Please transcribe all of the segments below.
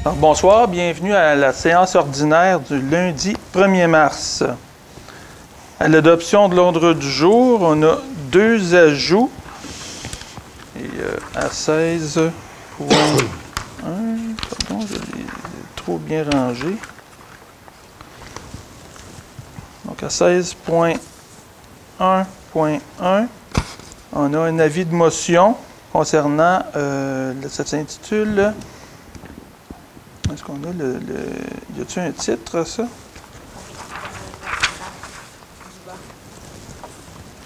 Alors, bonsoir, bienvenue à la séance ordinaire du lundi 1er mars. À l'adoption de l'ordre du jour, on a deux ajouts. Et à 16.1, pardon, je l'ai trop bien rangé. Donc à 16.1.1, on a un avis de motion concernant, ça s'intitule... Est-ce qu'on a y a-t-il un titre, ça?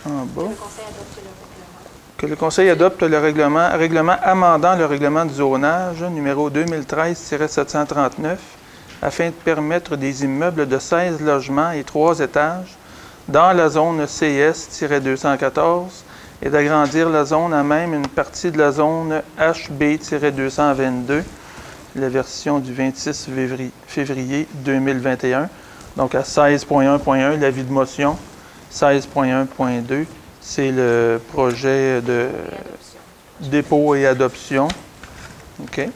En bas. Que le Conseil adopte le règlement amendant le règlement du zonage, numéro 2013-739, afin de permettre des immeubles de 16 logements et 3 étages dans la zone CS-214 et d'agrandir la zone à même une partie de la zone HB-222, la version du 26 février 2021. Donc à 16.1.1, l'avis de motion. 16.1.2, c'est le projet de dépôt et adoption. OK.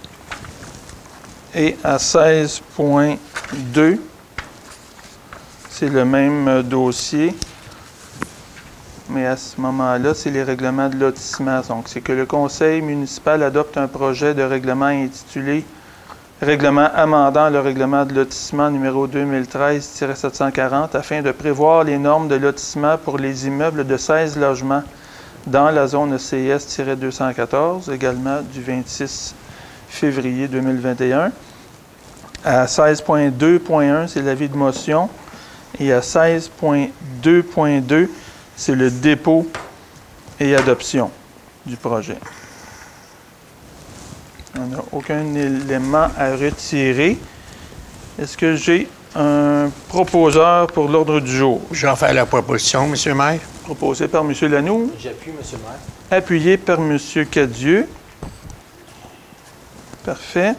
Et à 16.2, c'est le même dossier. Mais à ce moment-là, c'est les règlements de lotissement. Donc, c'est que le Conseil municipal adopte un projet de règlement intitulé « Règlement amendant le règlement de lotissement numéro 2013-740 afin de prévoir les normes de lotissement pour les immeubles de 16 logements dans la zone CS-214, également du 26 février 2021. » À 16.2.1, c'est l'avis de motion. Et à 16.2.2, c'est le dépôt et adoption du projet. On n'a aucun élément à retirer. Est-ce que j'ai un proposeur pour l'ordre du jour? Je vais en faire la proposition, M. le maire. Proposé par M. Lanoux. J'appuie, M. le maire. Appuyé par M. Cadieux. Parfait.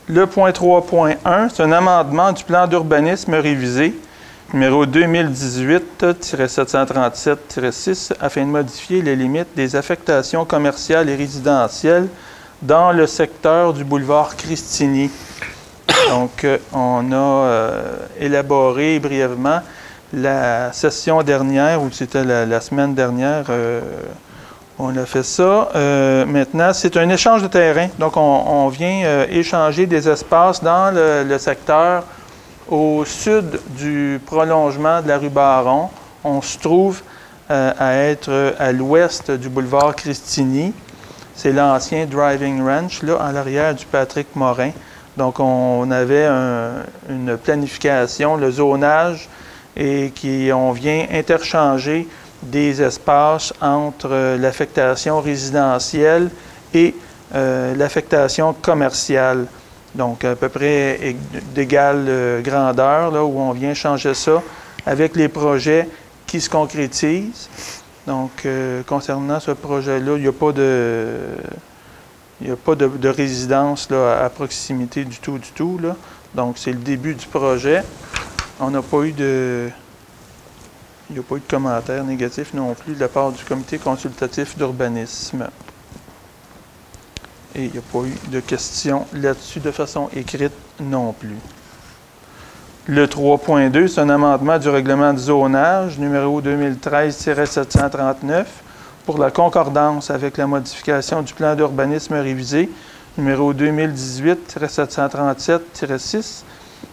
Le point 3.1, c'est un amendement du plan d'urbanisme révisé, numéro 2018-737-6, afin de modifier les limites des affectations commerciales et résidentielles dans le secteur du boulevard Christini. Donc, on a élaboré brièvement la session dernière, ou c'était la semaine dernière, on a fait ça. Maintenant, c'est un échange de terrain. Donc, on vient échanger des espaces dans le secteur au sud du prolongement de la rue Baron. On se trouve à être à l'ouest du boulevard Christini. C'est l'ancien Driving Ranch, là, à l'arrière du Patrick Morin. Donc, on avait une planification, le zonage, et on vient interchanger des espaces entre l'affectation résidentielle et l'affectation commerciale. Donc, à peu près d'égale grandeur, là, où on vient changer ça avec les projets qui se concrétisent. Donc, concernant ce projet-là, il n'y a pas de résidence là, à proximité du tout. Là. Donc, c'est le début du projet. On n'a pas eu de... Il n'y a pas eu de commentaires négatifs non plus de la part du comité consultatif d'urbanisme. Et il n'y a pas eu de questions là-dessus de façon écrite non plus. Le 3.2, c'est un amendement du règlement du zonage, numéro 2013-739, pour la concordance avec la modification du plan d'urbanisme révisé, numéro 2018-737-6,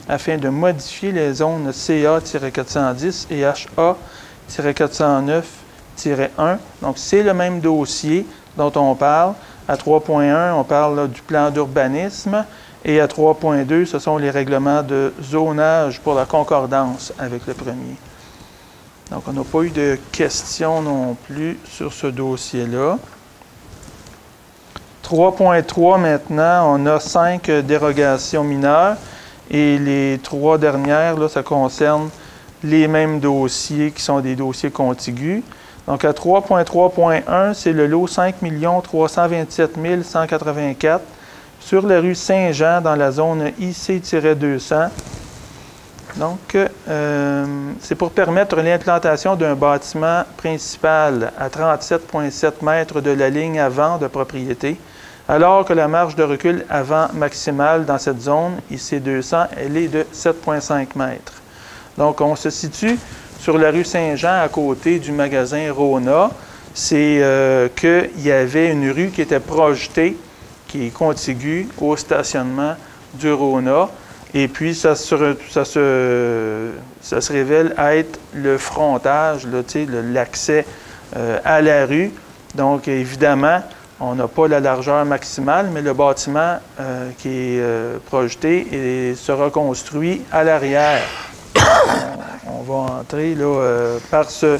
afin de modifier les zones CA-410 et HA-409-1. Donc, c'est le même dossier dont on parle. À 3.1, on parle là, du plan d'urbanisme. Et à 3.2, ce sont les règlements de zonage pour la concordance avec le premier. Donc, on n'a pas eu de questions non plus sur ce dossier-là. 3.3 maintenant, on a 5 dérogations mineures. Et les 3 dernières, là, ça concerne les mêmes dossiers qui sont des dossiers contigus. Donc, à 3.3.1, c'est le lot 5 327 184 sur la rue Saint-Jean dans la zone IC-200. Donc, c'est pour permettre l'implantation d'un bâtiment principal à 37,7 mètres de la ligne avant de propriété, alors que la marge de recul avant maximale dans cette zone, IC200, elle est de 7,5 mètres. Donc, on se situe sur la rue Saint-Jean, à côté du magasin Rona. C'est qu'il y avait une rue qui était projetée, qui est contiguë au stationnement du Rona. Et puis, ça se révèle être le frontage, l'accès à la rue. Donc, évidemment, on n'a pas la largeur maximale, mais le bâtiment qui est projeté et sera construit à l'arrière. On va entrer là, par ce...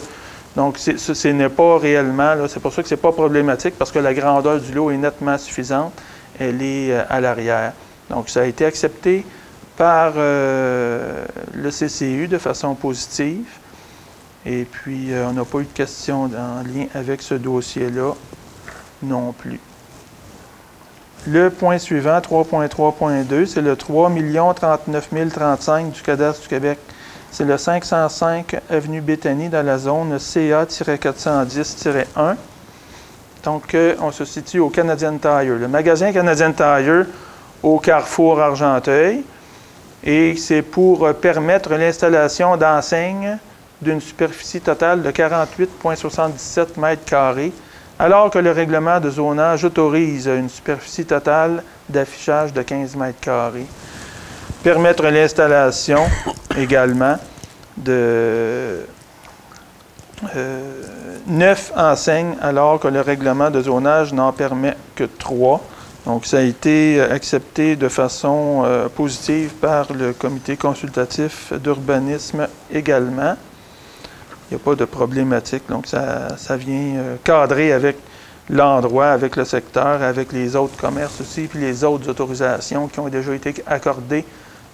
Donc, ce n'est pas réellement... C'est pour ça que ce n'est pas problématique, parce que la grandeur du lot est nettement suffisante. Elle est à l'arrière. Donc, ça a été accepté par le CCU de façon positive. Et puis, on n'a pas eu de questions en lien avec ce dossier-là non plus. Le point suivant, 3.3.2, c'est le 3 039 035 du cadastre du Québec. C'est le 505 avenue Béthanie dans la zone CA-410-1. Donc, on se situe au Canadian Tire. Le magasin Canadian Tire au Carrefour Argenteuil. Et c'est pour permettre l'installation d'enseignes d'une superficie totale de 48,77 mètres carrés, alors que le règlement de zonage autorise une superficie totale d'affichage de 15 mètres carrés. Permettre l'installation également de 9 enseignes, alors que le règlement de zonage n'en permet que 3. Donc, ça a été accepté de façon positive par le comité consultatif d'urbanisme également. Il n'y a pas de problématique. Donc, ça vient cadrer avec l'endroit, avec le secteur, avec les autres commerces aussi, puis les autres autorisations qui ont déjà été accordées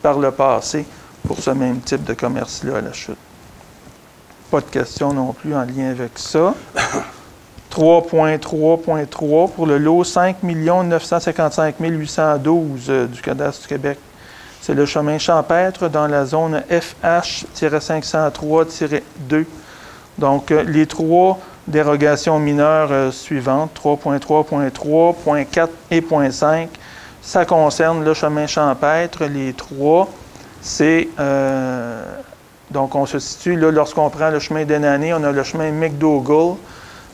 par le passé pour ce même type de commerce-là à la Chute. Pas de questions non plus en lien avec ça. 3.3.3 pour le lot 5 955 812 du cadastre du Québec. C'est le chemin champêtre dans la zone FH-503-2. Donc, les 3 dérogations mineures suivantes, 3.3.3, 3.4 et 3.5, ça concerne le chemin champêtre. Les 3, c'est... donc, on se situe là, lorsqu'on prend le chemin d'Enani, on a le chemin McDougall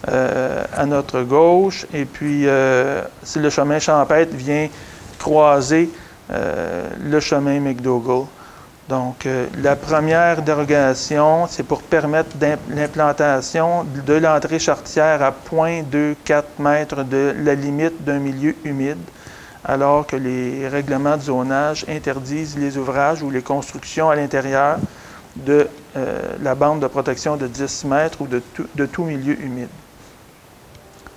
à notre gauche. Et puis, si le chemin champêtre vient croiser le chemin McDougall. Donc, la première dérogation, c'est pour permettre l'implantation de l'entrée charretière à 0,24 mètres de la limite d'un milieu humide, alors que les règlements de zonage interdisent les ouvrages ou les constructions à l'intérieur de la bande de protection de 10 mètres ou de tout milieu humide.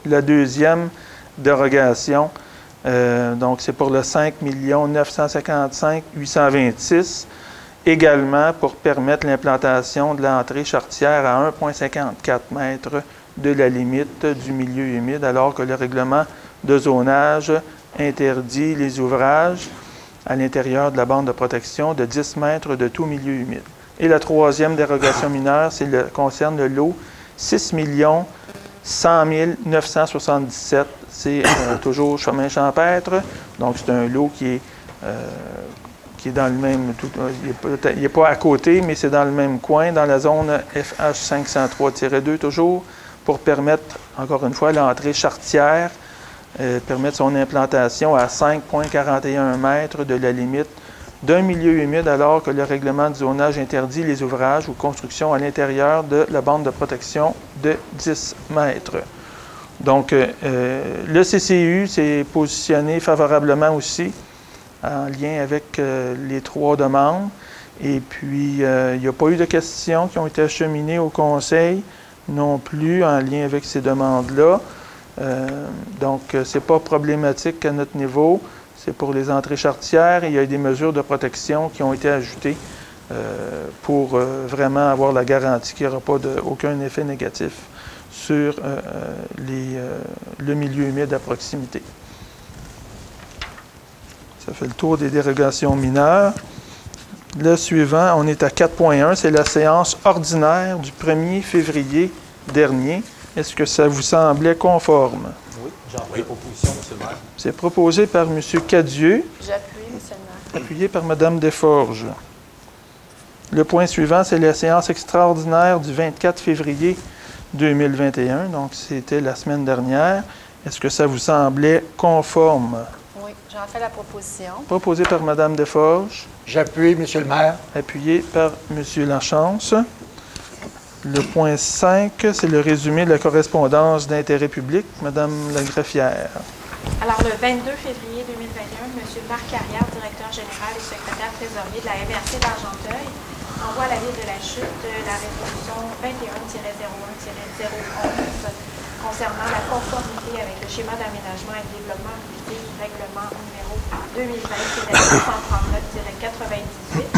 La deuxième dérogation, donc c'est pour le 5 955 826, également pour permettre l'implantation de l'entrée charretière à 1,54 mètres de la limite du milieu humide, alors que le règlement de zonage interdit les ouvrages à l'intérieur de la bande de protection de 10 mètres de tout milieu humide. Et la troisième dérogation mineure, concerne le lot 6 100 977. C'est toujours chemin champêtre. Donc, c'est un lot qui est dans le même... il n'est pas à côté, mais c'est dans le même coin, dans la zone FH503-2 toujours, pour permettre, encore une fois, l'entrée charretière, permettre son implantation à 5,41 mètres de la limite d'un milieu humide, alors que le règlement de zonage interdit les ouvrages ou constructions à l'intérieur de la bande de protection de 10 mètres. Donc, le CCU s'est positionné favorablement aussi en lien avec les 3 demandes. Et puis, il n'y a pas eu de questions qui ont été acheminées au Conseil non plus en lien avec ces demandes-là. Donc, ce n'est pas problématique à notre niveau. C'est pour les entrées charretières. Il y a des mesures de protection qui ont été ajoutées pour vraiment avoir la garantie qu'il n'y aura pas aucun effet négatif sur le milieu humide à proximité. Ça fait le tour des dérogations mineures. Le suivant, on est à 4.1, c'est la séance ordinaire du 1er février dernier. Est-ce que ça vous semblait conforme? Oui. J'en prie proposition, M. le maire. C'est proposé par M. Cadieux. J'appuie, M. le maire. Appuyé par Mme Desforges. Le point suivant, c'est la séance extraordinaire du 24 février 2021. Donc, c'était la semaine dernière. Est-ce que ça vous semblait conforme? Oui, j'en fais la proposition. Proposé par Mme Desforges. J'appuie, M. le maire. Appuyé par M. Lachance. Le point 5, c'est le résumé de la correspondance d'intérêt public. Mme la greffière. Alors, le 22 février 2021, M. Marc Carrière, directeur général et secrétaire trésorier de la MRC d'Argenteuil, envoie à la ville de la Chute la résolution 21-01-011 concernant la conformité avec le schéma d'aménagement et de développement appliqué du règlement numéro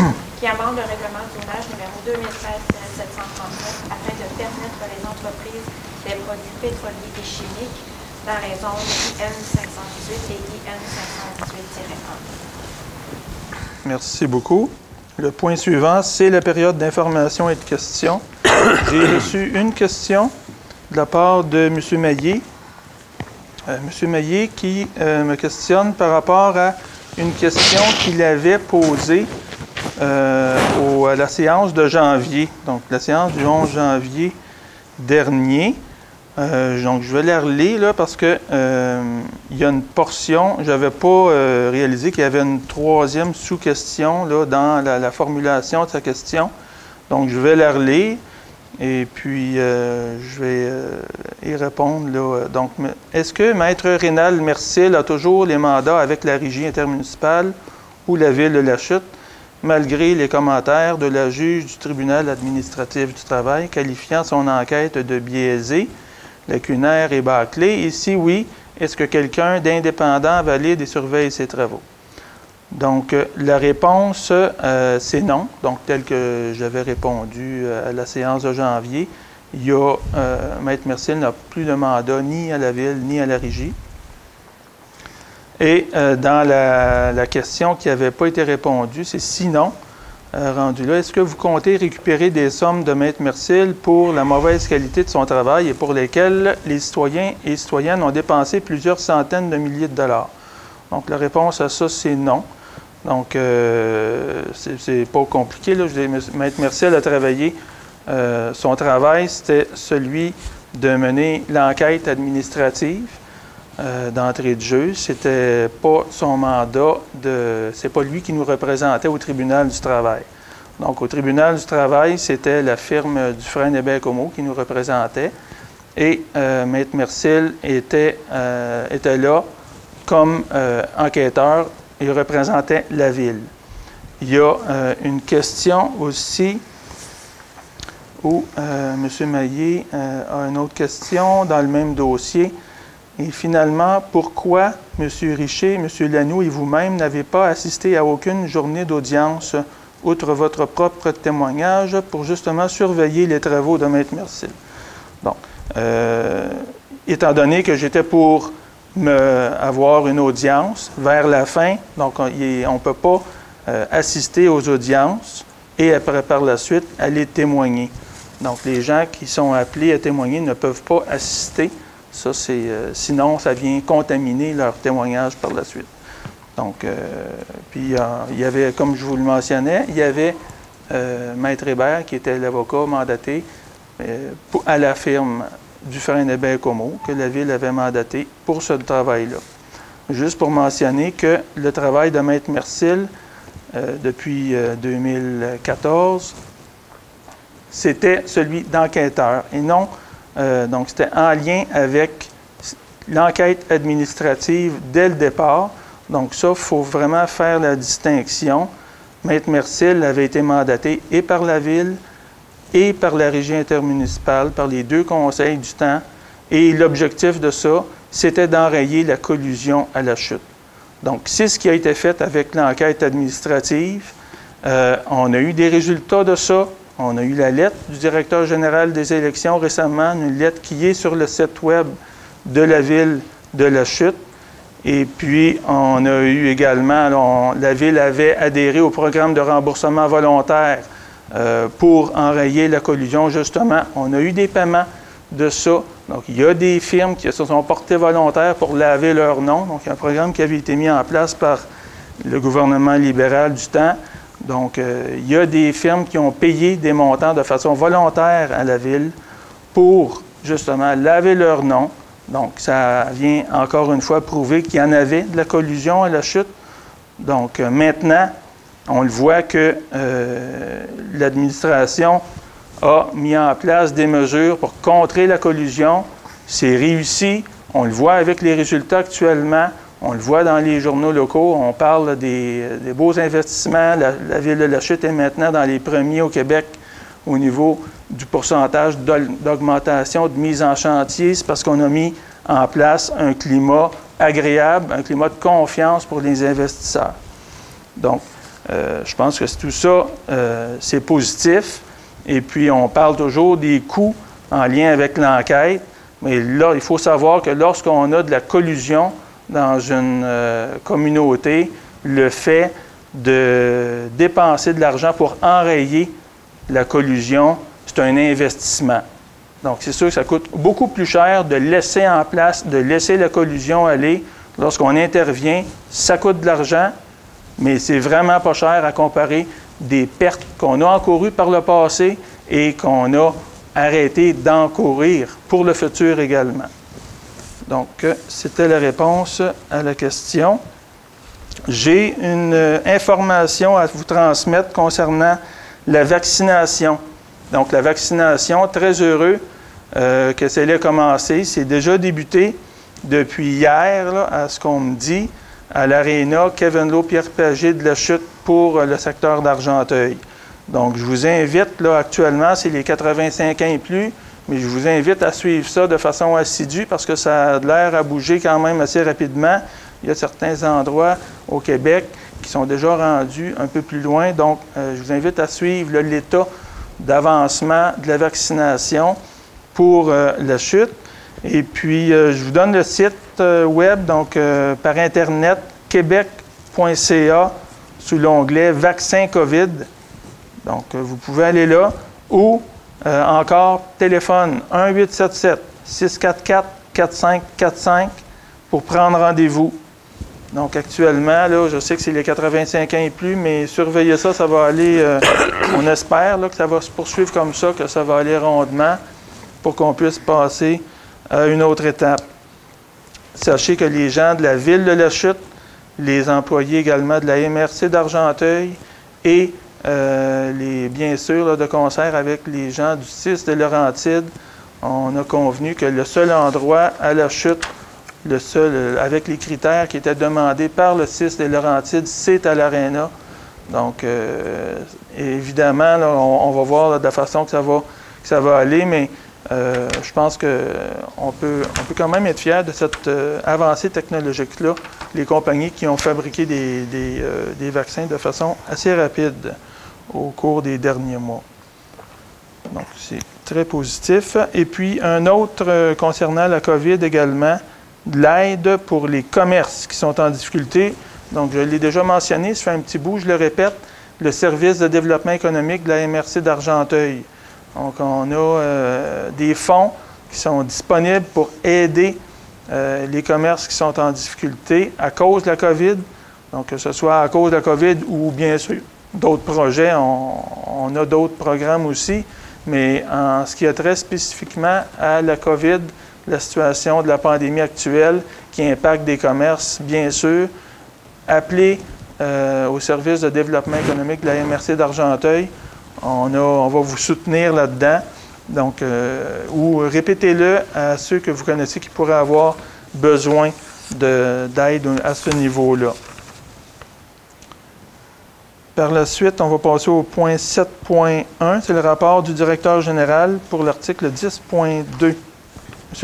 2020-739-98 qui amende le règlement de zonage numéro 2013-739 afin de permettre les entreprises des produits pétroliers et chimiques dans les zones IN 518 et IN 518-1. Merci beaucoup. Le point suivant, c'est la période d'information et de questions. J'ai reçu une question de la part de M. Maillet. M. Maillet qui me questionne par rapport à une question qu'il avait posée à la séance de janvier, donc la séance du 11 janvier dernier. Donc, je vais la relire là, parce que il y a une portion, je n'avais pas réalisé qu'il y avait une troisième sous-question là, dans la formulation de sa question. Donc, je vais la relire et puis je vais y répondre. Là. Donc, est-ce que Maître Rénal Mercil a toujours les mandats avec la Régie intermunicipale ou la Ville de la Chute, malgré les commentaires de la juge du tribunal administratif du travail qualifiant son enquête de biaisée, lacunaire et bâclée? Et si oui, est-ce que quelqu'un d'indépendant valide et surveille ses travaux? Donc, la réponse, c'est non. Donc, tel que j'avais répondu à la séance de janvier, il y a, Maître Mercil n'a plus de mandat ni à la Ville ni à la Régie. Et dans la question qui n'avait pas été répondue, c'est sinon, rendu là, est-ce que vous comptez récupérer des sommes de Maître Mercil pour la mauvaise qualité de son travail et pour lesquelles les citoyens et citoyennes ont dépensé plusieurs centaines de milliers de dollars? Donc, la réponse à ça, c'est non. Donc, c'est pas compliqué. Là. Maître Mercil a travaillé. Son travail, c'était celui de mener l'enquête administrative d'entrée de jeu. C'était pas son mandat c'est pas lui qui nous représentait au tribunal du travail. Donc, au tribunal du travail, c'était la firme Dufresne Hébert Comeau qui nous représentait. Et Maître Mercil était là comme enquêteur. Il représentait la ville. Il y a une question aussi où M. Maillet a une autre question dans le même dossier. Et finalement, pourquoi M. Richer, M. Lanoux et vous-même n'avez pas assisté à aucune journée d'audience, outre votre propre témoignage, pour justement surveiller les travaux de Maître Mercil? Donc, étant donné que j'étais pour avoir une audience vers la fin, donc on ne peut pas assister aux audiences et après, par la suite, aller témoigner. Donc, les gens qui sont appelés à témoigner ne peuvent pas assister. Ça, c'est sinon, ça vient contaminer leur témoignage par la suite. Donc, puis, il y avait, comme je vous le mentionnais, il y avait Maître Hébert, qui était l'avocat mandaté à la firme Dufresne Hébert Comeau, que la Ville avait mandaté pour ce travail-là. Juste pour mentionner que le travail de Maître Mercil, depuis 2014, c'était celui d'enquêteur et non, donc c'était en lien avec l'enquête administrative dès le départ. Donc ça, il faut vraiment faire la distinction. Maître Mercil avait été mandaté et par la Ville et par la Régie intermunicipale, par les deux conseils du temps. Et l'objectif de ça, c'était d'enrayer la collusion à la chute. Donc, c'est ce qui a été fait avec l'enquête administrative. On a eu des résultats de ça. On a eu la lettre du directeur général des élections récemment, une lettre qui est sur le site web de la Ville de la Chute. Et puis, on a eu également, la Ville avait adhéré au programme de remboursement volontaire pour enrayer la collusion, justement. On a eu des paiements de ça. Donc, il y a des firmes qui se sont portées volontaires pour laver leur nom. Donc, il y a un programme qui avait été mis en place par le gouvernement libéral du temps. Donc, il y a des firmes qui ont payé des montants de façon volontaire à la Ville pour, justement, laver leur nom. Donc, ça vient encore une fois prouver qu'il y en avait de la collusion à la chute. Donc, maintenant, on le voit que l'administration a mis en place des mesures pour contrer la collusion. C'est réussi. On le voit avec les résultats actuellement. On le voit dans les journaux locaux. On parle des beaux investissements. La Ville de la Chute est maintenant dans les premiers au Québec au niveau du pourcentage d'augmentation de mise en chantier. C'est parce qu'on a mis en place un climat agréable, un climat de confiance pour les investisseurs. Donc, je pense que tout ça, c'est positif. Et puis, on parle toujours des coûts en lien avec l'enquête. Mais là, il faut savoir que lorsqu'on a de la collusion dans une communauté, le fait de dépenser de l'argent pour enrayer la collusion, c'est un investissement. Donc, c'est sûr que ça coûte beaucoup plus cher de laisser en place, de laisser la collusion aller. Lorsqu'on intervient, ça coûte de l'argent, mais c'est vraiment pas cher à comparer des pertes qu'on a encourues par le passé et qu'on a arrêté d'encourir pour le futur également. Donc, c'était la réponse à la question. J'ai une information à vous transmettre concernant la vaccination. Donc, la vaccination, très heureux que ça ait commencé. C'est déjà débuté depuis hier, là, à ce qu'on me dit, à l'Aréna Kevin Lowe Pierre Pagé de la Chute pour le secteur d'Argenteuil. Donc, je vous invite, là, actuellement, c'est les 85 ans et plus, mais je vous invite à suivre ça de façon assidue parce que ça a l'air à bouger quand même assez rapidement. Il y a certains endroits au Québec qui sont déjà rendus un peu plus loin. Donc, je vous invite à suivre l'état d'avancement de la vaccination pour la chute. Et puis, je vous donne le site web, donc par Internet, québec.ca, sous l'onglet « Vaccin COVID ». Donc, vous pouvez aller là, ou encore téléphone 1-877-644-4545 pour prendre rendez-vous. Donc, actuellement, là, je sais que c'est les 85 ans et plus, mais surveillez ça, ça va aller, on espère là, que ça va se poursuivre comme ça, que ça va aller rondement pour qu'on puisse passer à une autre étape. Sachez que les gens de la Ville de la Chute, les employés également de la MRC d'Argenteuil et bien sûr, là, de concert avec les gens du CIS de Laurentides, on a convenu que le seul endroit à la chute, le seul avec les critères qui étaient demandés par le CIS de Laurentides, c'est à l'Aréna. Donc, évidemment, là, on va voir là, de la façon que ça va aller, mais je pense qu'on peut quand même être fier de cette avancée technologique-là, les compagnies qui ont fabriqué des vaccins de façon assez rapide au cours des derniers mois. Donc, c'est très positif. Et puis, un autre concernant la COVID également, de l'aide pour les commerces qui sont en difficulté. Donc, je l'ai déjà mentionné, ça fait un petit bout, je le répète, le service de développement économique de la MRC d'Argenteuil. Donc, on a des fonds qui sont disponibles pour aider les commerces qui sont en difficulté à cause de la COVID. Donc, que ce soit à cause de la COVID ou bien sûr d'autres projets, on a d'autres programmes aussi. Mais en ce qui a trait spécifiquement à la COVID, la situation de la pandémie actuelle qui impacte des commerces, bien sûr, appelez au service de développement économique de la MRC d'Argenteuil. On va vous soutenir là-dedans. Donc, ou répétez-le à ceux que vous connaissez qui pourraient avoir besoin d'aide à ce niveau-là. Par la suite, on va passer au point 7.1. C'est le rapport du directeur général pour l'article 10.2. M.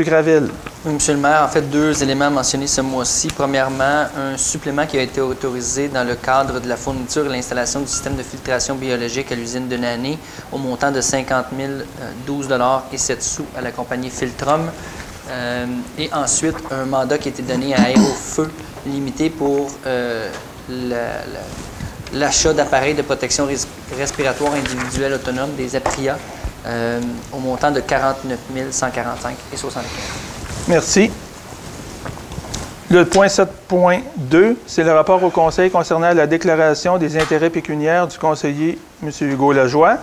Gravel. Oui, M. le maire, en fait, deux éléments mentionnés ce mois-ci. Premièrement, un supplément qui a été autorisé dans le cadre de la fourniture et l'installation du système de filtration biologique à l'usine de Nanay au montant de 50 012 $ et 7 sous à la compagnie Filtrum. Et ensuite, un mandat qui a été donné à Aérofeu Limité pour l'achat d'appareils de protection respiratoire individuelle autonome, des APRIA, au montant de 49 145,75 $. Merci. Le point 7.2, c'est le rapport au Conseil concernant la déclaration des intérêts pécuniaires du conseiller M. Hugo Lajoie.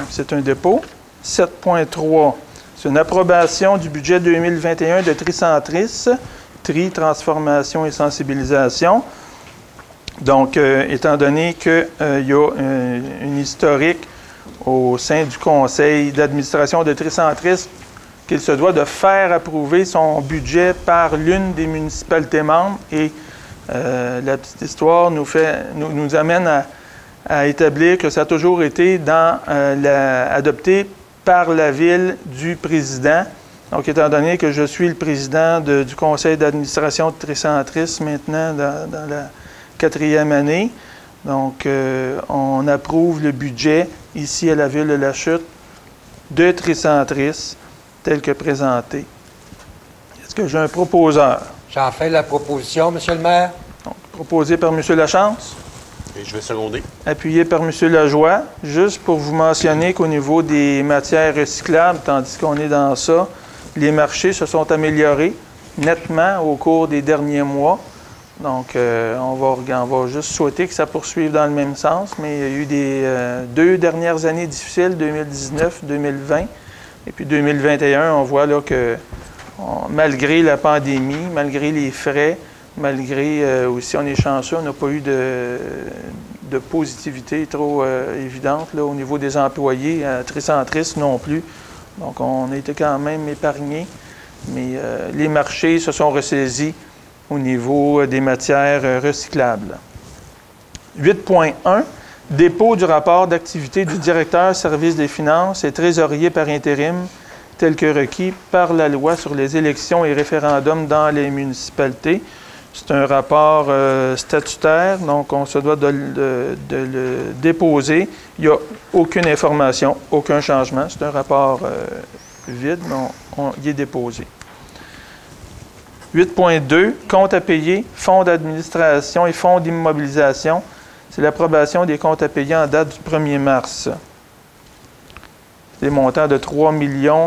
C'est un dépôt. 7.3, c'est une approbation du budget 2021 de Tricentris, Tri, Transformation et Sensibilisation. Donc, étant donné qu'il y a une historique au sein du conseil d'administration de Tricentris, qu'il se doit de faire approuver son budget par l'une des municipalités membres. Et la petite histoire nous amène à établir que ça a toujours été adopté par la ville du président. Donc, étant donné que je suis le président du conseil d'administration de Tricentris maintenant dans la 4e année, donc on approuve le budget ici à la ville de La Chute de Tricentris tel que présenté. Est-ce que j'ai un proposeur? J'en fais la proposition, M. le maire. Donc, proposé par M. Lachance. Et je vais seconder. Appuyé par M. Lajoie. Juste pour vous mentionner qu'au niveau des matières recyclables, tandis qu'on est dans ça, les marchés se sont améliorés nettement au cours des derniers mois. Donc, on va juste souhaiter que ça poursuive dans le même sens, mais il y a eu des 2 dernières années difficiles, 2019, 2020. Et puis 2021, on voit là que malgré la pandémie, malgré les frais, malgré aussi on est chanceux, on n'a pas eu de positivité trop évidente là, au niveau des employés, à Tricentris non plus. Donc on a été quand même épargnés, mais les marchés se sont ressaisis au niveau des matières recyclables. 8.1. Dépôt du rapport d'activité du directeur service des finances et trésorier par intérim, tel que requis par la loi sur les élections et référendums dans les municipalités. C'est un rapport statutaire, donc on se doit de le déposer. Il n'y a aucune information, aucun changement. C'est un rapport vide, mais il est déposé. 8.2, comptes à payer, fonds d'administration et fonds d'immobilisation. C'est l'approbation des comptes à payer en date du 1er mars. Des montants de 3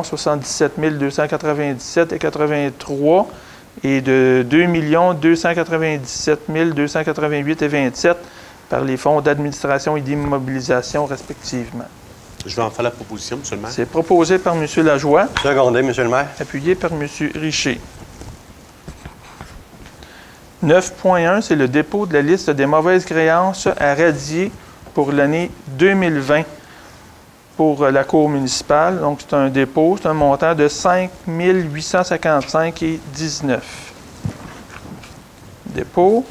077 297,83 et de 2 297 288,27 par les fonds d'administration et d'immobilisation respectivement. Je vais en faire la proposition, M. le maire. C'est proposé par M. Lajoie. Secondé, M. le maire. Appuyé par M. Richer. 9.1, c'est le dépôt de la liste des mauvaises créances à radier pour l'année 2020 pour la Cour municipale. Donc, c'est un dépôt, c'est un montant de 5 855,19. Dépôt.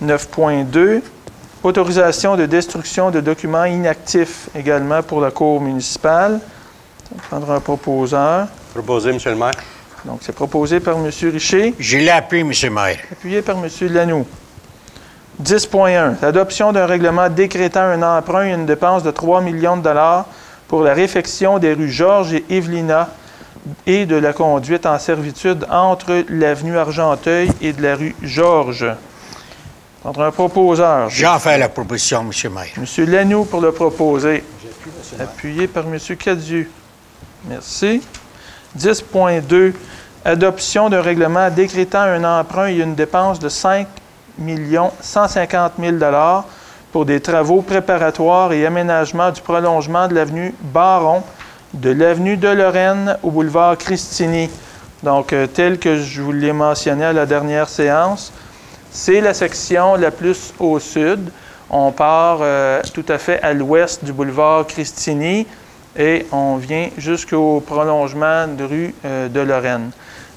9.2, autorisation de destruction de documents inactifs également pour la Cour municipale. On prendra un proposeur. Proposé, M. le maire. Donc, c'est proposé par M. Richer. Je l'ai appuyé, M. le maire. Appuyé par M. Lanoux. 10.1. L'adoption d'un règlement décrétant un emprunt et une dépense de 3 millions de dollars pour la réfection des rues Georges et Evelina et de la conduite en servitude entre l'avenue Argenteuil et de la rue Georges. Entre un proposeur. J'en fais la proposition, M. le maire. M. Lanoux pour le proposer. Appuyé par M. Cadieux. Merci. 10.2. Adoption d'un règlement décrétant un emprunt et une dépense de 5 150 000 $ pour des travaux préparatoires et aménagement du prolongement de l'avenue Baron, de l'avenue de Lorraine au boulevard Christini. Donc, tel que je vous l'ai mentionné à la dernière séance, c'est la section la plus au sud. On part tout à fait à l'ouest du boulevard Christini et on vient jusqu'au prolongement de rue de Lorraine.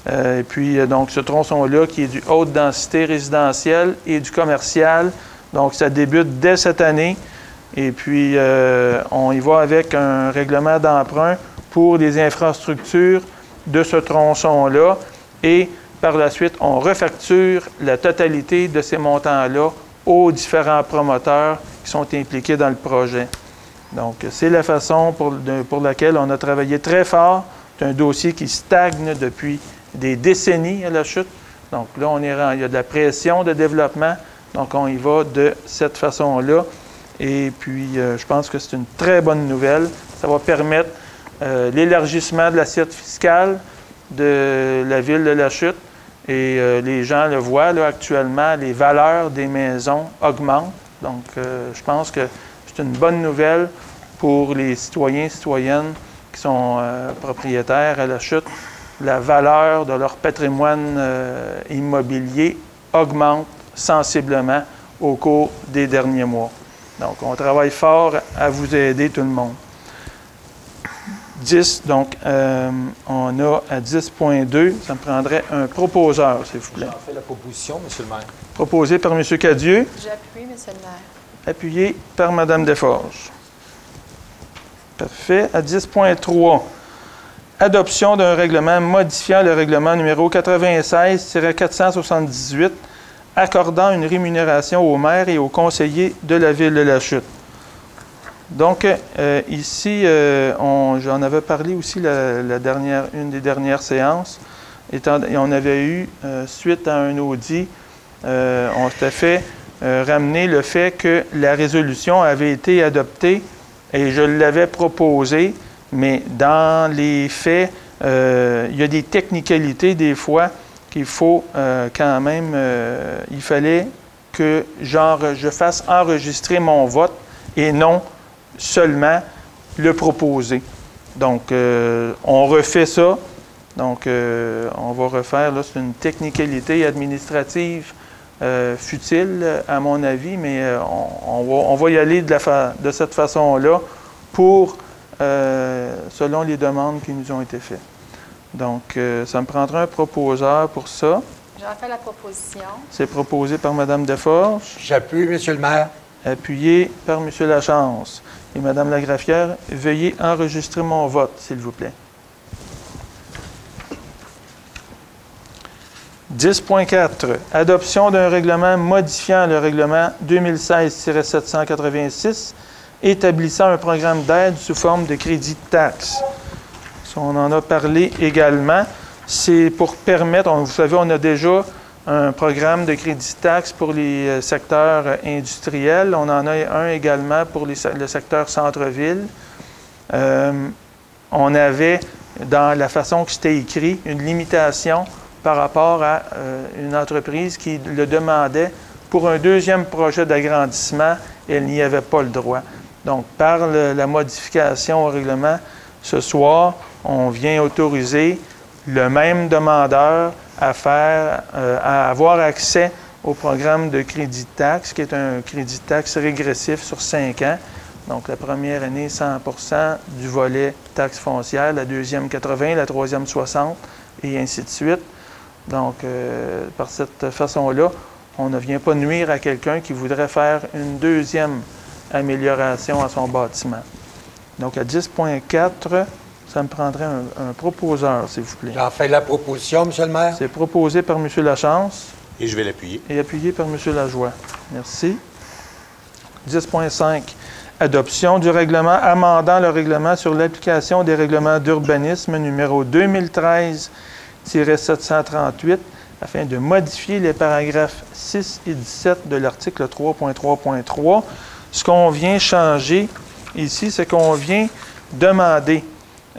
Et puis, donc, ce tronçon-là qui est du haute densité résidentielle et du commercial. Donc, ça débute dès cette année. Et puis, on y va avec un règlement d'emprunt pour les infrastructures de ce tronçon-là. Et par la suite, on refacture la totalité de ces montants-là aux différents promoteurs qui sont impliqués dans le projet. Donc, c'est la façon pour laquelle on a travaillé très fort. C'est un dossier qui stagne depuis des décennies à La Chute. Donc là, il y a de la pression de développement. Donc, on y va de cette façon-là. Et puis, je pense que c'est une très bonne nouvelle. Ça va permettre l'élargissement de l'assiette fiscale de la ville de La Chute. Et les gens le voient, là, actuellement, les valeurs des maisons augmentent. Donc, je pense que c'est une bonne nouvelle pour les citoyens et citoyennes qui sont propriétaires à La Chute. La valeur de leur patrimoine immobilier augmente sensiblement au cours des derniers mois. Donc, on travaille fort à vous aider, tout le monde. 10, donc, on a à 10.2, ça me prendrait un proposeur, s'il vous plaît. J'en fais la proposition, M. le maire. Proposé par M. Cadieux. J'appuie, M. le maire. Appuyé par Mme Desforges. Parfait. À 10.3, adoption d'un règlement modifiant le règlement numéro 96-478, accordant une rémunération aux maires et aux conseillers de la ville de La Chute. Donc, ici, j'en avais parlé aussi une des dernières séances. Et on avait eu, suite à un audit, on s'était fait ramener le fait que la résolution avait été adoptée et je l'avais proposée, mais dans les faits, il y a des technicalités des fois qu'il faut quand même, il fallait que je fasse enregistrer mon vote et non seulement le proposer. Donc, on refait ça. Donc, on va refaire, là, c'est une technicalité administrative futile, à mon avis, mais on va y aller de cette façon-là pour, selon les demandes qui nous ont été faites. Donc, ça me prendra un proposeur pour ça. J'en fais la proposition. C'est proposé par Mme Desforges. J'appuie, M. le maire. Appuyé par M. Lachance. Et Mme Lagrafière, veuillez enregistrer mon vote, s'il vous plaît. 10.4. Adoption d'un règlement modifiant le règlement 2016-786, établissant un programme d'aide sous forme de crédit de taxe. On en a parlé également. C'est pour permettre, vous savez, on a déjà un programme de crédit de taxe pour les secteurs industriels. On en a un également pour le secteur centre-ville. On avait, dans la façon que c'était écrit, une limitation par rapport à une entreprise qui le demandait pour un deuxième projet d'agrandissement, elle n'y avait pas le droit. Donc, par la modification au règlement, ce soir, on vient autoriser le même demandeur à avoir accès au programme de crédit de taxe, qui est un crédit de taxe régressif sur 5 ans. Donc, la première année, 100 % du volet taxe foncière, la deuxième, 80 %, la troisième, 60 % et ainsi de suite. Donc, par cette façon-là, on ne vient pas nuire à quelqu'un qui voudrait faire une deuxième amélioration à son bâtiment. Donc, à 10.4, ça me prendrait un proposeur, s'il vous plaît. J'en fais la proposition, M. le maire. C'est proposé par M. Lachance. Et je vais l'appuyer. Et appuyé par M. Lajoie. Merci. 10.5. Adoption du règlement amendant le règlement sur l'application des règlements d'urbanisme numéro 2013-738 afin de modifier les paragraphes 6 et 17 de l'article 3.3.3. Ce qu'on vient changer ici, c'est qu'on vient demander,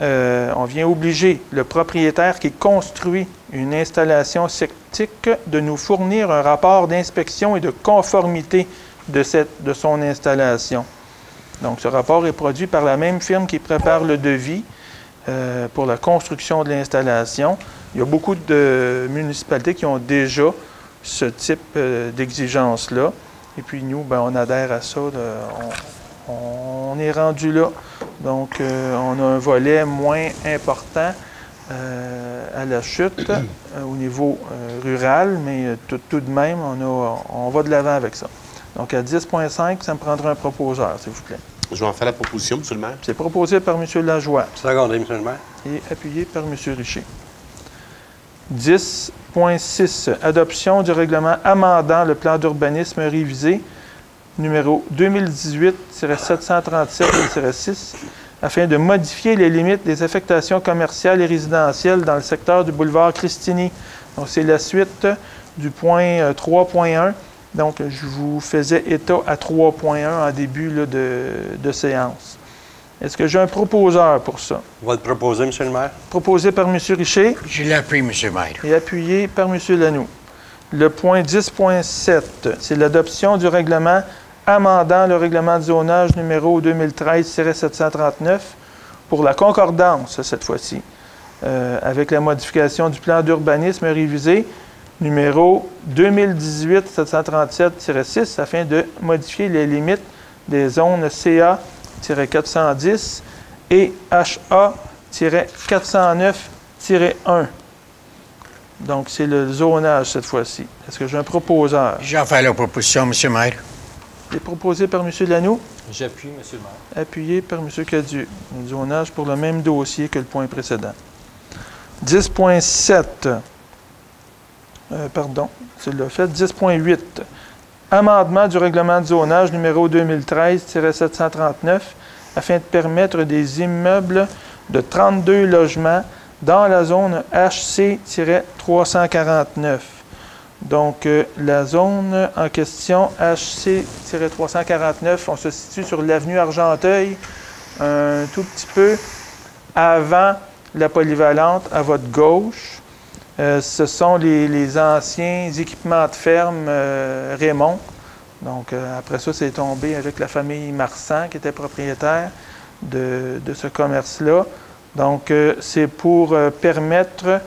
on vient obliger le propriétaire qui construit une installation septique de nous fournir un rapport d'inspection et de conformité de son installation. Donc, ce rapport est produit par la même firme qui prépare le devis pour la construction de l'installation. Il y a beaucoup de municipalités qui ont déjà ce type d'exigence-là. Et puis, nous, ben, on adhère à ça. On est rendu là. Donc, on a un volet moins important à La Chute au niveau rural, mais tout de même, on va de l'avant avec ça. Donc, à 10.5, ça me prendra un proposeur, s'il vous plaît. Je vais en faire la proposition, M. le maire. C'est proposé par M. Lajoie. Secondé, M. le maire. Et appuyé par M. Richer. 10.6. Adoption du règlement amendant le plan d'urbanisme révisé numéro 2018-737-6 afin de modifier les limites des affectations commerciales et résidentielles dans le secteur du boulevard Christini. Donc, c'est la suite du point 3.1. Donc, je vous faisais état à 3.1 en début là, de séance. Est-ce que j'ai un proposeur pour ça? On va le proposer, M. le maire. Proposé par M. Richer Je l'appuie, M. le maire. et appuyé par M. Lanoux. Le point 10.7, c'est l'adoption du règlement amendant le règlement de zonage numéro 2013-739 pour la concordance, cette fois-ci, avec la modification du plan d'urbanisme révisé numéro 2018-737-6 afin de modifier les limites des zones CA-410 et HA-409-1. Donc, c'est le zonage cette fois-ci. Est-ce que j'ai un proposeur? J'en fais la proposition, M. le maire. C'est proposé par M. Lanoux, J'appuie, M. le maire. appuyé par M. Cadieux. Le zonage pour le même dossier que le point précédent. 10.7. Pardon, c'est le fait. 10.8. Amendement du règlement de zonage numéro 2013-739 afin de permettre des immeubles de 32 logements dans la zone HC-349. Donc, la zone en question, HC-349, on se situe sur l'avenue Argenteuil, un tout petit peu avant la polyvalente, à votre gauche. Ce sont les anciens équipements de ferme Raymond. Donc, après ça, c'est tombé avec la famille Marsan, qui était propriétaire de ce commerce-là. Donc, c'est pour permettre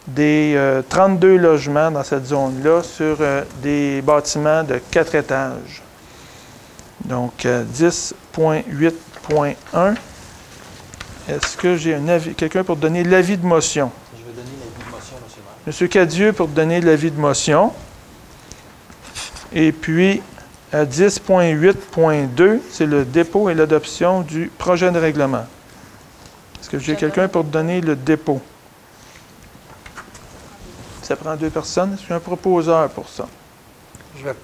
des 32 logements dans cette zone-là sur des bâtiments de 4 étages. Donc, 10.8.1. Est-ce que j'ai un avis, quelqu'un pour donner l'avis de motion? Je vais donner l'avis de motion, M. le maire. M. Cadieux pour donner l'avis de motion. Et puis, à 10.8.2, c'est le dépôt et l'adoption du projet de règlement. Est-ce que j'ai quelqu'un pour donner le dépôt? Ça prend 2 personnes. Est-ce qu'il y a un proposeur pour ça? Je vais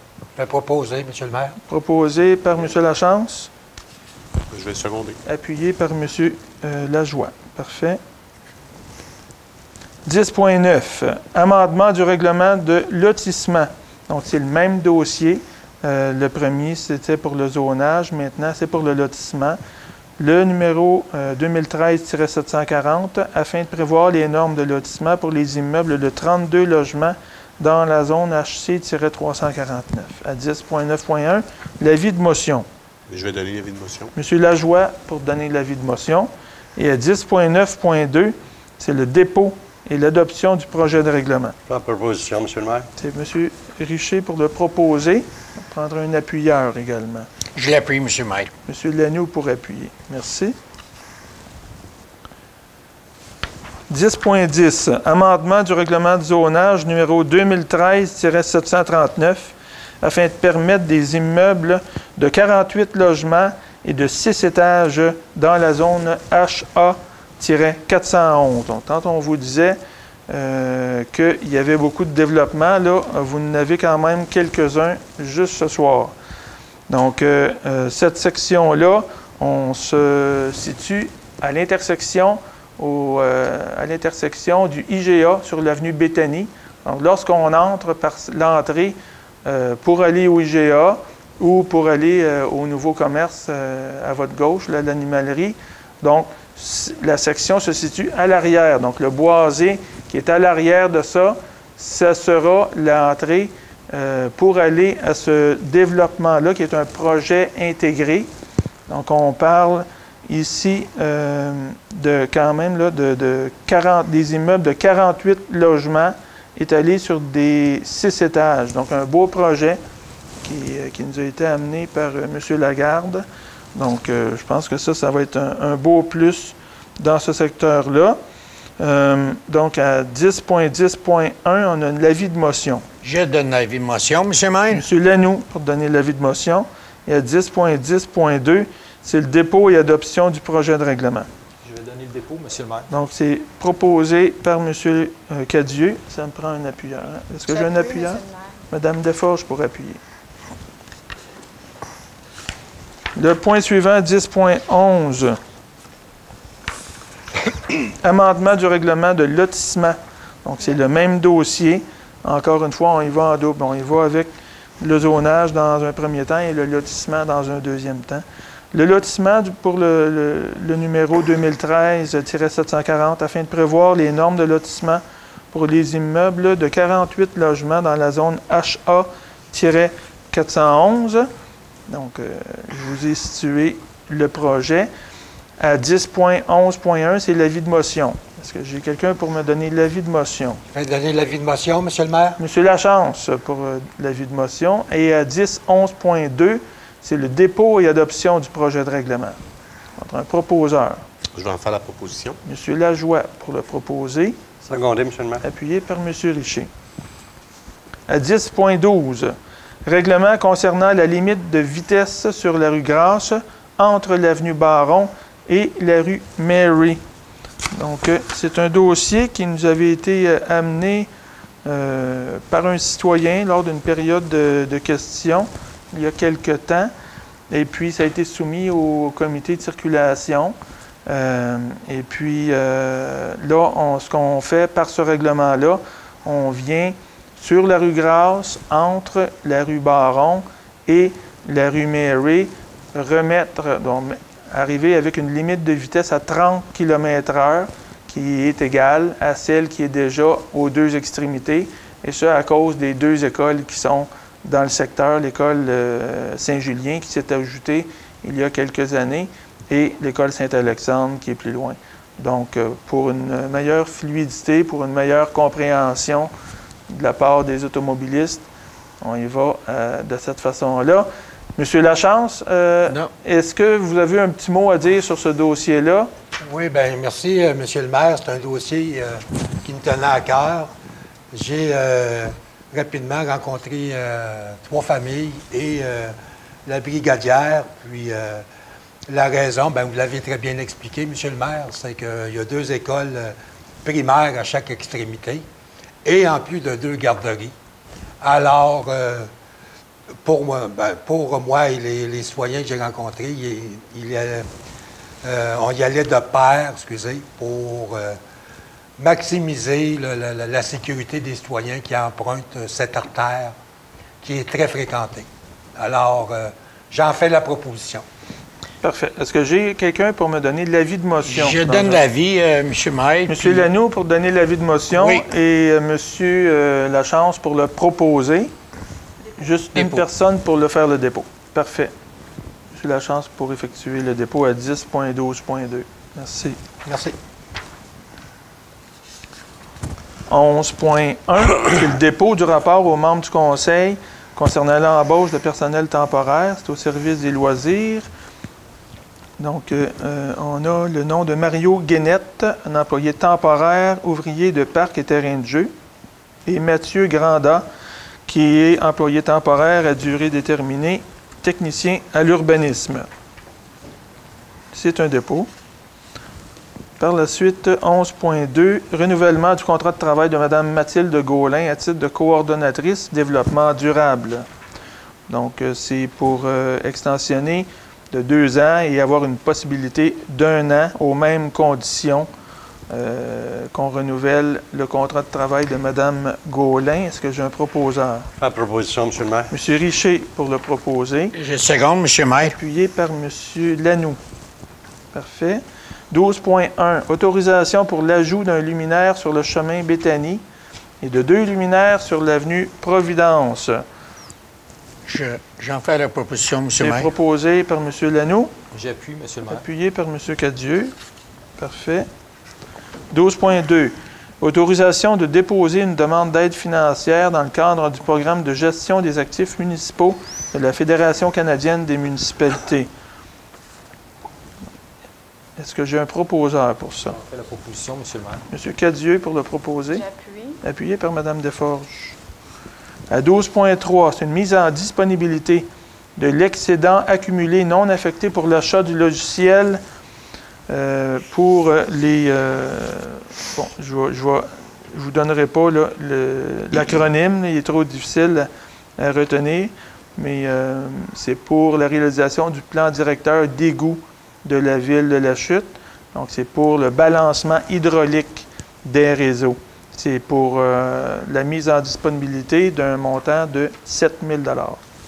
proposer, M. le maire. Proposé par M. Lachance, Je vais seconder. appuyé par M. Lajoie. Parfait. 10.9. Amendement du règlement de lotissement. Donc, c'est le même dossier. Le premier, c'était pour le zonage. Maintenant, c'est pour le lotissement. Le numéro 2013-740, afin de prévoir les normes de lotissement pour les immeubles de 32 logements dans la zone HC-349. À 10.9.1, l'avis de motion. Je vais donner l'avis de motion. M. Lajoie pour donner l'avis de motion. Et à 10.9.2, c'est le dépôt et l'adoption du projet de règlement. En proposition, M. le maire. C'est M. Richer pour le proposer. On prendra un appuyeur également. Je l'appuie, M. le maire. M. Lanoux pour appuyer. Merci. 10.10. Amendement du règlement de zonage numéro 2013-739 afin de permettre des immeubles de 48 logements et de 6 étages dans la zone HA-411. Donc, tant on vous disait qu'il y avait beaucoup de développement, là, vous en avez quand même quelques-uns juste ce soir. Donc, cette section-là, on se situe à l'intersection du IGA sur l'avenue Béthanie. Donc, lorsqu'on entre par l'entrée pour aller au IGA ou pour aller au nouveau commerce à votre gauche, l'animalerie, donc, la section se situe à l'arrière. Donc, le boisé qui est à l'arrière de ça, ça sera l'entrée pour aller à ce développement-là, qui est un projet intégré. Donc, on parle ici quand même là, des immeubles de 48 logements étalés sur des 6 étages. Donc, un beau projet qui nous a été amené par M. Lagarde. Donc, je pense que ça va être un beau plus dans ce secteur-là. Donc, à 10.10.1, on a l'avis de motion. Je donne l'avis de motion, M. le maire. M. Lanoux pour donner l'avis de motion. Et à 10.10.2, c'est le dépôt et adoption du projet de règlement. Je vais donner le dépôt, M. le maire. Donc, c'est proposé par M. Cadieux. Ça me prend un appuyeur. Est-ce que j'ai un appuyeur? Mme Desforges pour appuyer. Le point suivant, 10.11. Amendement du règlement de lotissement. Donc, c'est le même dossier. Encore une fois, on y va en double. On y va avec le zonage dans un premier temps et le lotissement dans un deuxième temps. Le lotissement pour le numéro 2013-740 afin de prévoir les normes de lotissement pour les immeubles de 48 logements dans la zone HA-411. Donc, je vous ai situé le projet. À 10.11.1, c'est l'avis de motion. Est-ce que j'ai quelqu'un pour me donner l'avis de motion? Je vais donner l'avis de motion, Monsieur le maire. Monsieur Lachance pour l'avis de motion. Et à 10.11.2, c'est le dépôt et adoption du projet de règlement. Entre un proposeur. Je vais en faire la proposition. Monsieur Lajoie pour le proposer. Secondé, Monsieur le maire. Appuyé par Monsieur Richer. À 10.12, règlement concernant la limite de vitesse sur la rue Grasse entre l'avenue Baron et la rue Mary. Donc, c'est un dossier qui nous avait été amené par un citoyen lors d'une période de questions il y a quelque temps. Et puis, ça a été soumis au comité de circulation. Et puis, là, ce qu'on fait par ce règlement-là, on vient sur la rue Grasse, entre la rue Baron et la rue Mary, arriver avec une limite de vitesse à 30 km/h qui est égale à celle qui est déjà aux deux extrémités, et ça à cause des deux écoles qui sont dans le secteur, l'école Saint-Julien qui s'est ajoutée il y a quelques années et l'école Saint-Alexandre qui est plus loin. Donc, pour une meilleure fluidité, pour une meilleure compréhension de la part des automobilistes, on y va de cette façon-là. Monsieur Lachance, est-ce que vous avez un petit mot à dire sur ce dossier-là? Oui, bien, merci, Monsieur le maire. C'est un dossier qui me tenait à cœur. J'ai rapidement rencontré 3 familles et la brigadière. Puis la raison, bien, vous l'avez très bien expliqué, Monsieur le maire, c'est qu'il y a 2 écoles primaires à chaque extrémité et en plus de 2 garderies. Alors, pour moi et les citoyens que j'ai rencontrés, on y allait de pair, pour maximiser la sécurité des citoyens qui empruntent cette artère qui est très fréquentée. Alors, j'en fais la proposition. Parfait. Est-ce que j'ai quelqu'un pour me donner l'avis de motion? Je donne l'avis, M. Maire. M. Lanoux pour donner l'avis de motion, oui. Et M. Lachance pour le proposer. Juste une personne pour le faire le dépôt. Parfait. M. Lachance pour effectuer le dépôt à 10.12.2. Merci. Merci. 11.1, c'est le dépôt du rapport aux membres du Conseil concernant l'embauche de personnel temporaire. C'est au service des loisirs. Donc, on a le nom de Mario Guénette, un employé temporaire, ouvrier de parc et terrain de jeu, et Mathieu Granda, qui est employé temporaire à durée déterminée, technicien à l'urbanisme. C'est un dépôt. Par la suite, 11.2, renouvellement du contrat de travail de Mme Mathilde Gaulin à titre de coordonnatrice développement durable. Donc, c'est pour extensionner de 2 ans et avoir une possibilité d'1 an aux mêmes conditions qu'on renouvelle le contrat de travail de Mme Gaulin. Est-ce que j'ai un proposeur? La proposition, M. le maire. M. Richer pour le proposer. Je seconde, M. Maire. Appuyé par M. Lanoux. Parfait. 12.1. Autorisation pour l'ajout d'un luminaire sur le chemin Béthanie et de 2 luminaires sur l'avenue Providence. J'en fais la proposition, M. C'est Maire. proposé par M. Lanoux. J'appuie, M. le maire. Appuyé par M. Cadieux. Parfait. 12.2. Autorisation de déposer une demande d'aide financière dans le cadre du programme de gestion des actifs municipaux de la Fédération canadienne des municipalités. Est-ce que j'ai un proposeur pour ça? On fait la proposition, M. le maire. M. Cadieux pour le proposer. J'appuie. Appuyé par Mme Desforges. À 12.3, c'est une mise en disponibilité de l'excédent accumulé non affecté pour l'achat du logiciel pour les... bon, je vous donnerai pas l'acronyme, il est trop difficile à retenir, mais c'est pour la réalisation du plan directeur d'égout de la ville de La Chute. Donc, c'est pour le balancement hydraulique des réseaux. C'est pour la mise en disponibilité d'un montant de 7 000 $.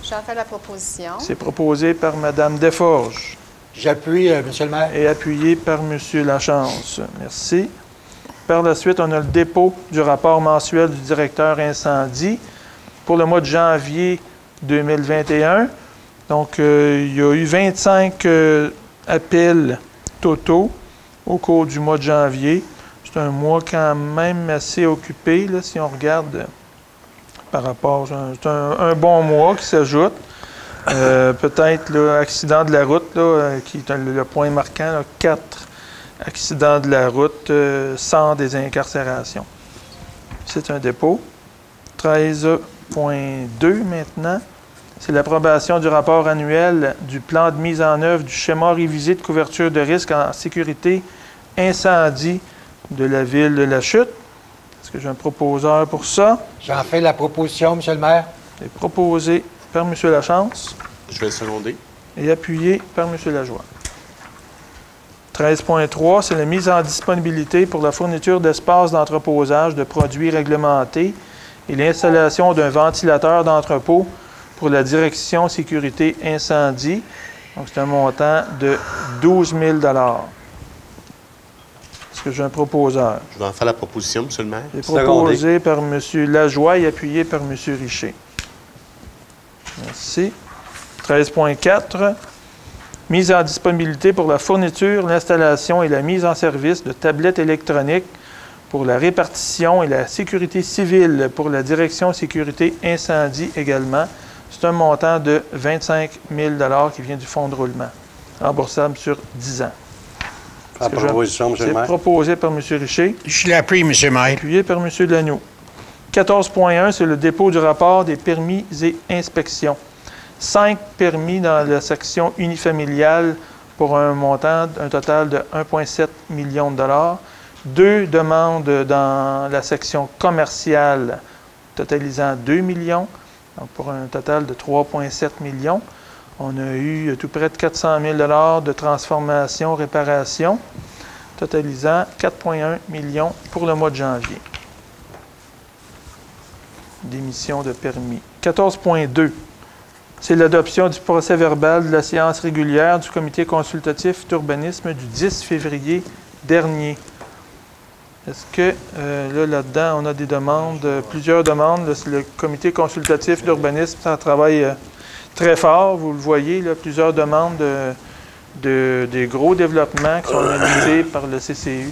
J'en fais la proposition. C'est proposé par Mme Desforges. J'appuie, Monsieur le maire. Et appuyé par M. Lachance. Merci. Par la suite, on a le dépôt du rapport mensuel du directeur incendie pour le mois de janvier 2021. Donc, il y a eu 25 appels totaux au cours du mois de janvier. C'est un mois quand même assez occupé, là, si on regarde par rapport. C'est un bon mois qui s'ajoute. Peut-être l'accident de la route, là, qui est le point marquant, là, 4 accidents de la route sans désincarcération. C'est un dépôt. 13.2 maintenant. C'est l'approbation du rapport annuel du plan de mise en œuvre du schéma révisé de couverture de risque en sécurité incendie de la ville de La Chute. Est-ce que j'ai un proposeur pour ça? J'en fais la proposition, Monsieur le maire. C'est proposé par M. Lachance. Je vais le seconder. Et appuyé par M. Lajoie. 13.3, c'est la mise en disponibilité pour la fourniture d'espaces d'entreposage de produits réglementés et l'installation d'un ventilateur d'entrepôt pour la direction sécurité incendie. Donc, c'est un montant de 12 000 $. Est-ce que j'ai un proposeur? Je vais en faire la proposition, M. le maire. C'est proposé par M. Lajoie et appuyé par M. Richer. Merci. 13.4. Mise en disponibilité pour la fourniture, l'installation et la mise en service de tablettes électroniques pour la répartition et la sécurité civile pour la direction sécurité incendie également. C'est un montant de 25 000 $ qui vient du fonds de roulement, remboursable sur 10 ans. La proposition, M. le maire. C'est proposé par M. Richer. Je l'appuie, M. le maire. Appuyé par M. Lagneau. 14.1, c'est le dépôt du rapport des permis et inspections. 5 permis dans la section unifamiliale pour un total de 1,7 million de $. 2 demandes dans la section commerciale, totalisant 2 millions, donc pour un total de 3,7 millions. On a eu tout près de 400 000 $ de transformation, réparation, totalisant 4,1 millions pour le mois de janvier. D'émission de permis. 14.2. C'est l'adoption du procès-verbal de la séance régulière du comité consultatif d'urbanisme du 10 février dernier. Est-ce que là-dedans, on a des demandes, plusieurs demandes? Là, le comité consultatif d'urbanisme, ça travaille très fort, vous le voyez, là, plusieurs demandes des gros développements qui sont analysés par le CCU.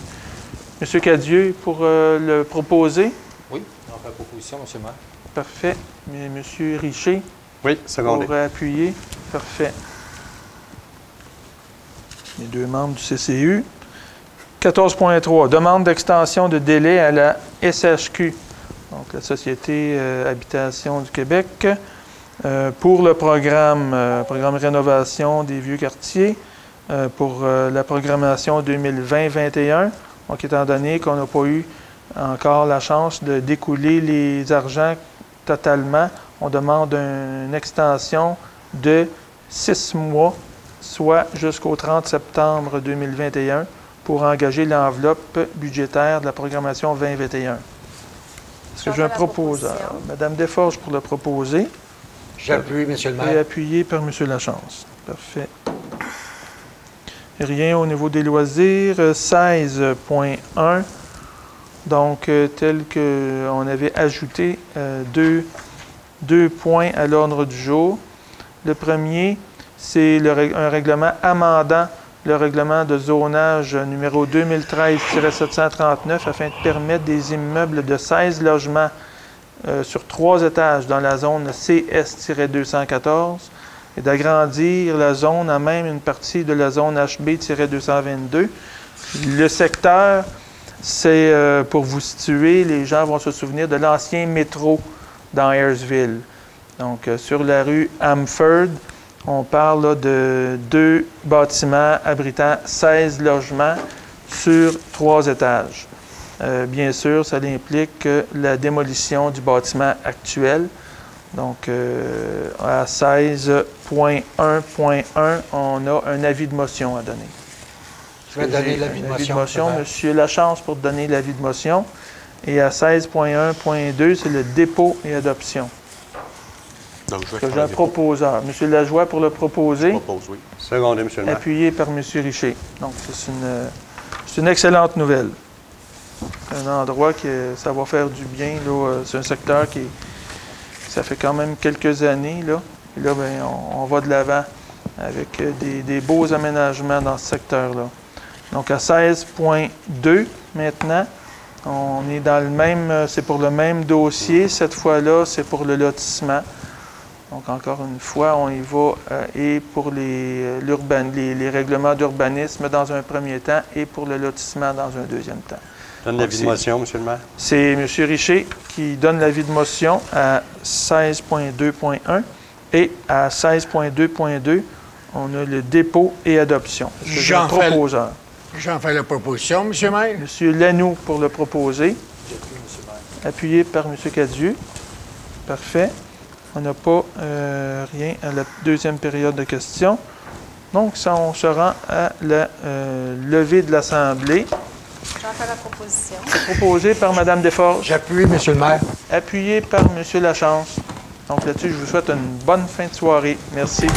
M. Cadieux, pour le proposer? Oui, on fait la proposition, M. le maire. Parfait. Mais M. Richer? Oui, secondé. Pour appuyer. Parfait. Les 2 membres du CCU. 14.3. Demande d'extension de délai à la SHQ, donc la Société Habitation du Québec, pour le programme Rénovation des vieux quartiers, pour la programmation 2020-21. Donc, étant donné qu'on n'a pas eu encore la chance de découler les argents totalement, on demande une extension de 6 mois, soit jusqu'au 30 septembre 2021, pour engager l'enveloppe budgétaire de la programmation 2021. Est-ce que j'ai un proposeur? Mme Desforges pour le proposer. J'appuie, M. le maire. Et appuyé par M. Lachance. Parfait. Rien au niveau des loisirs. 16.1. Donc, tel qu'on avait ajouté deux points à l'ordre du jour. Le premier, c'est un règlement amendant le règlement de zonage numéro 2013-739 afin de permettre des immeubles de 16 logements sur 3 étages dans la zone CS-214 et d'agrandir la zone à même une partie de la zone HB-222. Le secteur, c'est, pour vous situer, les gens vont se souvenir de l'ancien métro dans Ayersville. Donc, sur la rue Amford, on parle là, de 2 bâtiments abritant 16 logements sur 3 étages. Bien sûr, ça implique la démolition du bâtiment actuel. Donc, à 16.1.1, on a un avis de motion à donner. Je vais donner l'avis de motion. Monsieur Lachance pour donner l'avis de motion. Et à 16.1.2, c'est le dépôt et adoption. Donc, je vais Que faire j'ai un le dépôt. proposeur. M. Lajoie pour le proposer, Propose, oui. Secondé, Monsieur le maire. appuyé par M. Richer. Donc, c'est une excellente nouvelle. Un endroit que ça va faire du bien. C'est un secteur ça fait quand même quelques années. Là. Et là, bien, on va de l'avant avec des beaux aménagements dans ce secteur-là. Donc, à 16.2 maintenant, on est dans le même, c'est pour le même dossier. Cette fois-là, c'est pour le lotissement. Donc, encore une fois, on y va et pour les règlements d'urbanisme dans un premier temps et pour le lotissement dans un deuxième temps. Donne l'avis de motion, Monsieur le maire. C'est M. Richer qui donne l'avis de motion à 16.2.1 et à 16.2.2, on a le dépôt et adoption. J'ai un proposeur. J'en fais la proposition, Monsieur le maire. M. Lanoux pour le proposer. Appuyé par M. Cadieux. Parfait. On n'a pas rien à la deuxième période de questions. Donc, ça, on se rend à la levée de l'Assemblée. J'en fais la proposition. Proposé par Mme Desforges. J'appuie, Monsieur le maire. Appuyé par M. Lachance. Donc là-dessus, je vous souhaite une bonne fin de soirée. Merci.